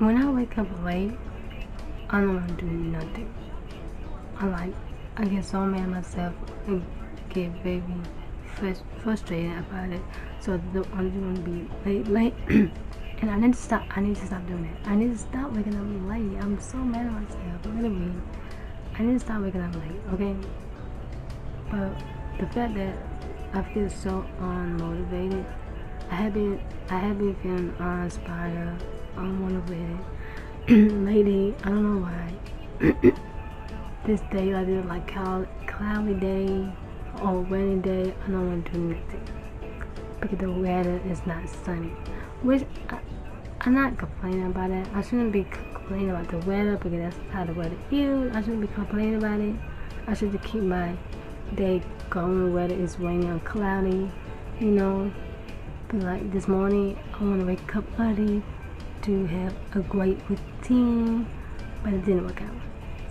when I wake up late, I don't want to do nothing. I get so mad at myself and get very frustrated about it. So I just want to be late. And I need to stop. I need to stop doing it. I need to stop waking up late. I'm so mad at myself. Literally, I need to stop waking up late. Okay. But the fact that I feel so unmotivated, I have been feeling uninspired, unmotivated lately. I don't know why. This day, like this, like cloudy day or rainy day, I don't want to do nothing because the weather is not sunny. Which I'm not complaining about it. I shouldn't be complaining about the weather because that's how the weather is. I shouldn't be complaining about it. I should just keep my day going whether it's raining or cloudy, you know. But like this morning, I want to wake up early to have a great routine, but it didn't work out.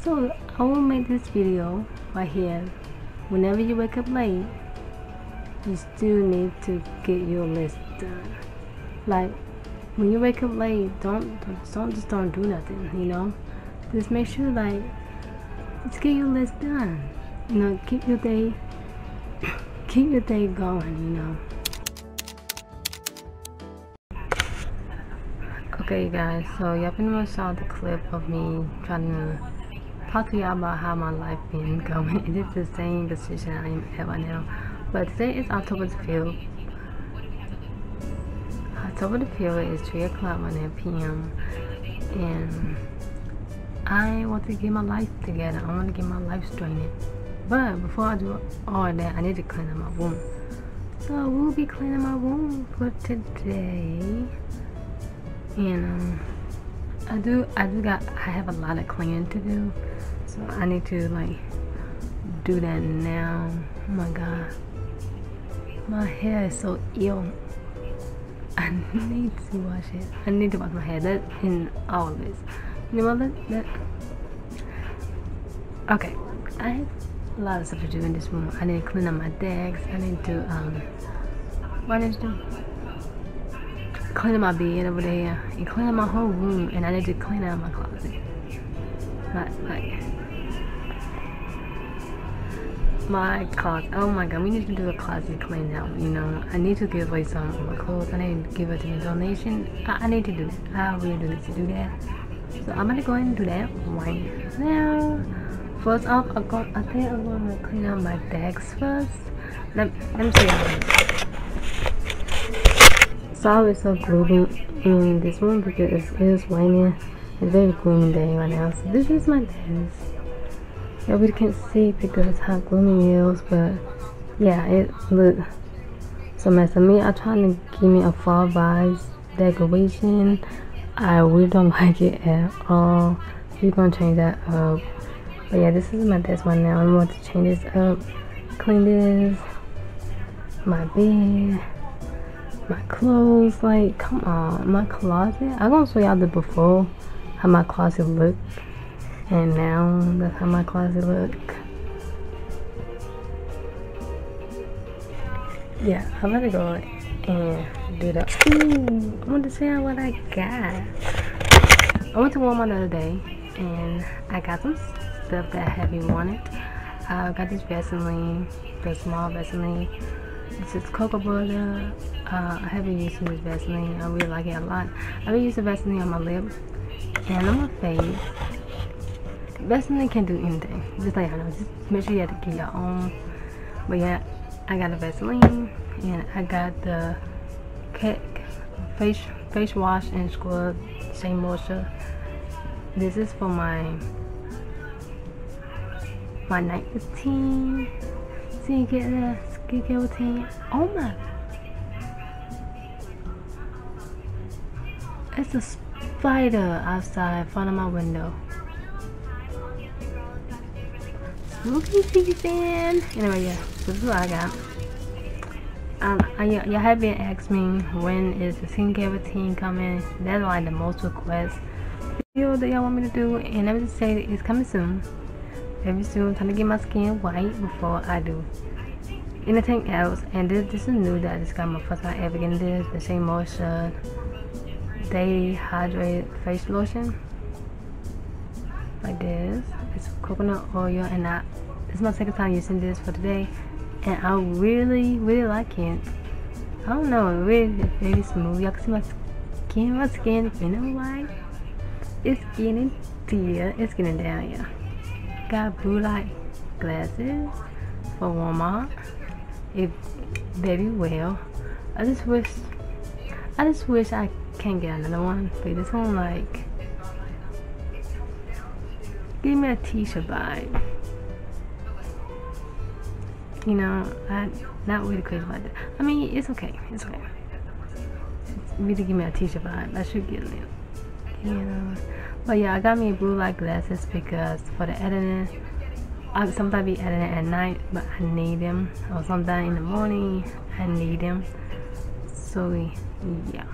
So I will make this video right here. Whenever you wake up late, you still need to get your list done. Like when you wake up late, don't do nothing, you know. Just make sure just get your list done. You know, keep your day going, you know. Okay guys, so y'all pretty much saw the clip of me trying to talk to y'all about how my life been going. It is the same position I am at right now. But today is October the 5th. October the 5th is 3 o'clock right now p.m. and I want to get my life together. I want to get my life straightened. But before I do all of that, I need to clean up my room. So we'll be cleaning my room for today. And I have a lot of cleaning to do. So I need to do that now. Oh my god. My hair is so ill. I need to wash it. I need to wash my hair. That's in all of this. You know what? Okay. I have a lot of stuff to do in this room. I need to clean up my decks. I need to what I need to do? Clean up my bed over there and clean up my whole room, and I need to clean out my closet. My closet. Oh my god, we need to do a closet clean out, you know. I need to give away some of my clothes. I need to give it to a donation. I need to do that. I really do need to do that. So I'm gonna go ahead and do that right now. First off, I think I'm gonna clean out my decks first. Let me see. Sorry it's so gloomy in this room because it is raining. It's a very gloomy day right now. So this is my desk. Yeah, we can't see because how gloomy it is, but yeah, it looks so messy. I'm trying to give me a fall vibes decoration. I really don't like it at all. We're gonna change that up. But yeah, this is my desk right now. I'm going to change this up, clean this, my bed, my clothes. Like, come on, my closet. I'm gonna show y'all the before how my closet looked, and now that's how my closet look. Yeah, I'm gonna go and do that. Ooh, I want to show y'all what I got. I went to Walmart the other day and I got some stuff that I have been wanted. I got this Vaseline, the small Vaseline. This is cocoa butter. I have been using this Vaseline. I really like it a lot. I've been using Vaseline on my lips and on my face. Vaseline can do anything. Just like I know, just make sure you have to get your own. But yeah, I got a Vaseline and I got the face wash and scrub, same moisture. This is for my night routine. So you get the skincare routine. Oh my! It's a spider outside in front of my window. Spooky season. Anyway, yeah, this is what I got. Y'all have been asking me when is the skincare routine coming. That's like the most request video that y'all want me to do, and let me just say it's coming soon. Very soon. I'm trying to get my skin white before I do anything else. And this is new that I just got my first time ever getting this. The same moisture, Daily Hydrated Face Lotion. Like this. It's coconut oil, and this is my second time using this for today, and I really like it. I don't know, really very smooth. Y'all can see my skin feeling like it's getting clear, it's getting down. Yeah, got blue light glasses for Walmart. It very well. I just wish I can get another one, but this one like give me a t-shirt vibe. You know, I'm not really crazy about that. I mean, it's okay. It's really give me a t-shirt vibe. I should get it. You know. But yeah, I got me blue light glasses because for the editing, I sometimes be editing at night, but I need them. Or sometimes in the morning, I need them. So yeah,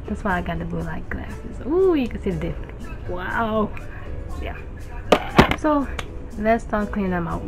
that's why I got the blue light glasses. Ooh, you can see the difference. Wow. Yeah. So let's start cleaning them out.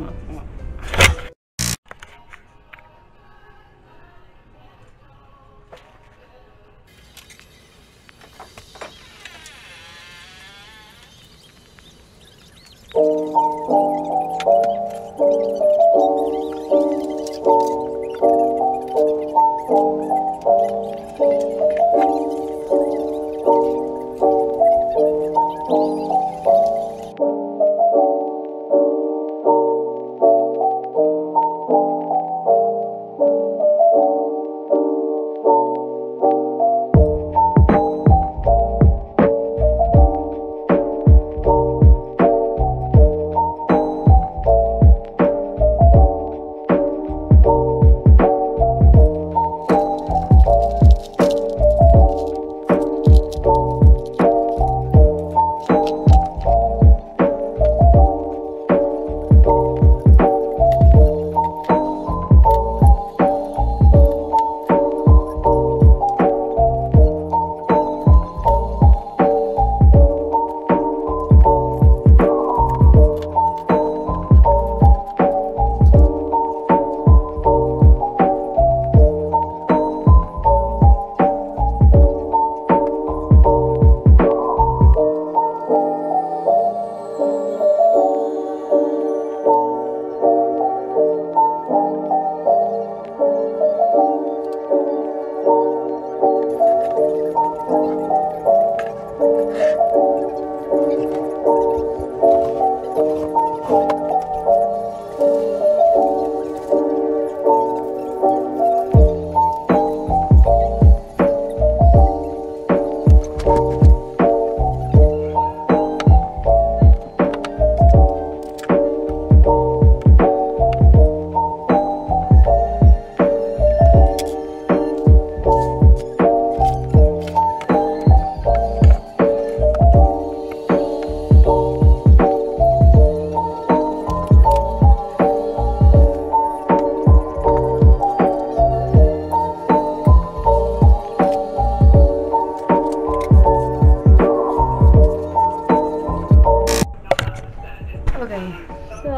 Okay, so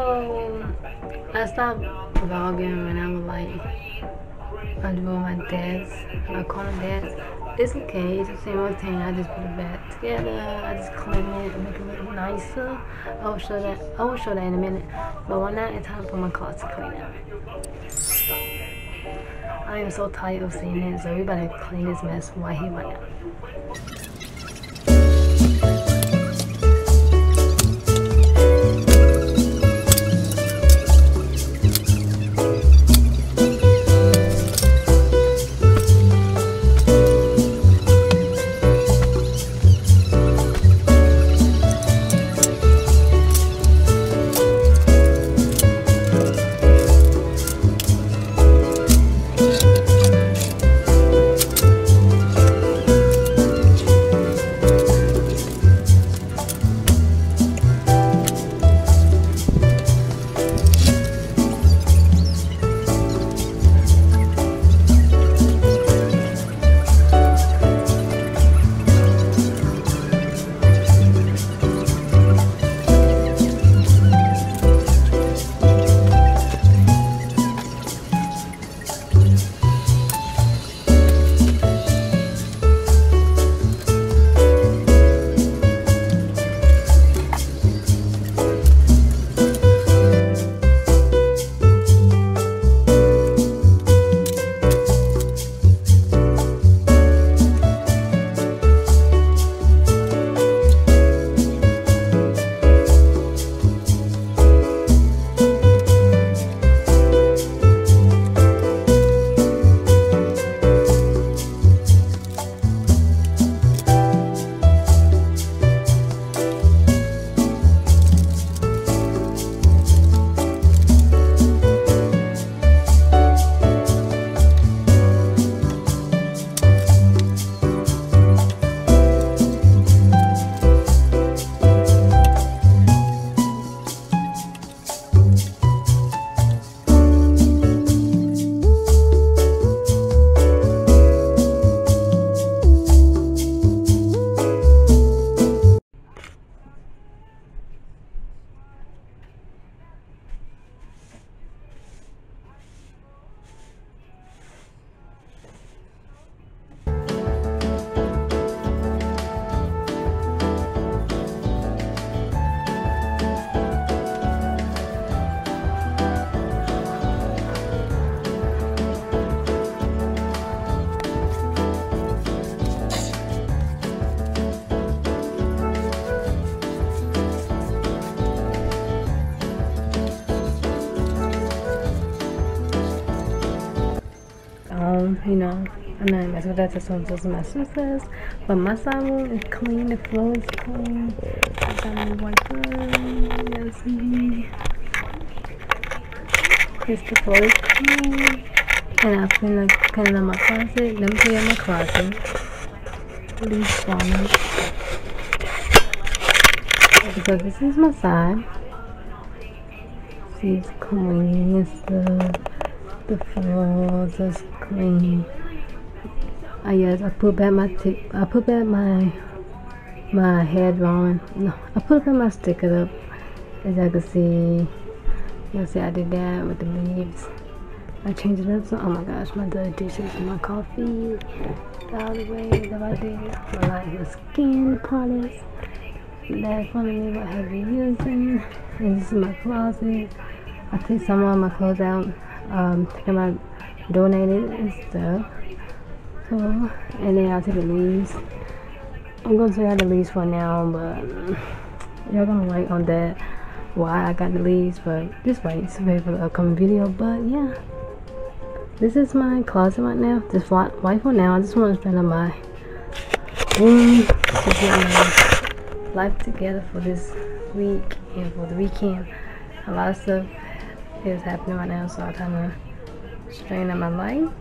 I stopped vlogging when I was like I'm doing my dad's, my corner dad's. It's okay, it's the same old thing. I just put it back together. I just clean it and make it look nicer. I will show that in a minute. But right now it's time for my closet to clean up. I am so tired of seeing it, so we better clean this mess right here right now. you know, I'm not messing with that. That's just my sisters. But my side room is clean. The floor is clean. I got my wipers. Yes, see. Yes, the floor is clean. And I clean up my closet. Let me clean up my closet. Leave falling. So this is my side. See, it's clean and stuff. The floor is clean. Yes, I put back my head drawing. No, I put back my sticker up. As y'all can see, you'll see I did that with the leaves. I changed it up. So, oh my gosh, my dirty dishes and my coffee. All the way that I did. My light skin products. That's one of me what I have been using. And this is my closet. I take some of my clothes out. Taking my donated and stuff. So, and then I'll take the leaves. I'm gonna show y'all the leaves for now, but y'all gonna wait on that why I got the leaves, but just wait, it's ready for the upcoming video. But yeah, this is my closet right now. Just wait for now. I just want to spend on my room to get my life together for this week and for the weekend. A lot of stuff is happening right now, so I'm trying to straighten up my life.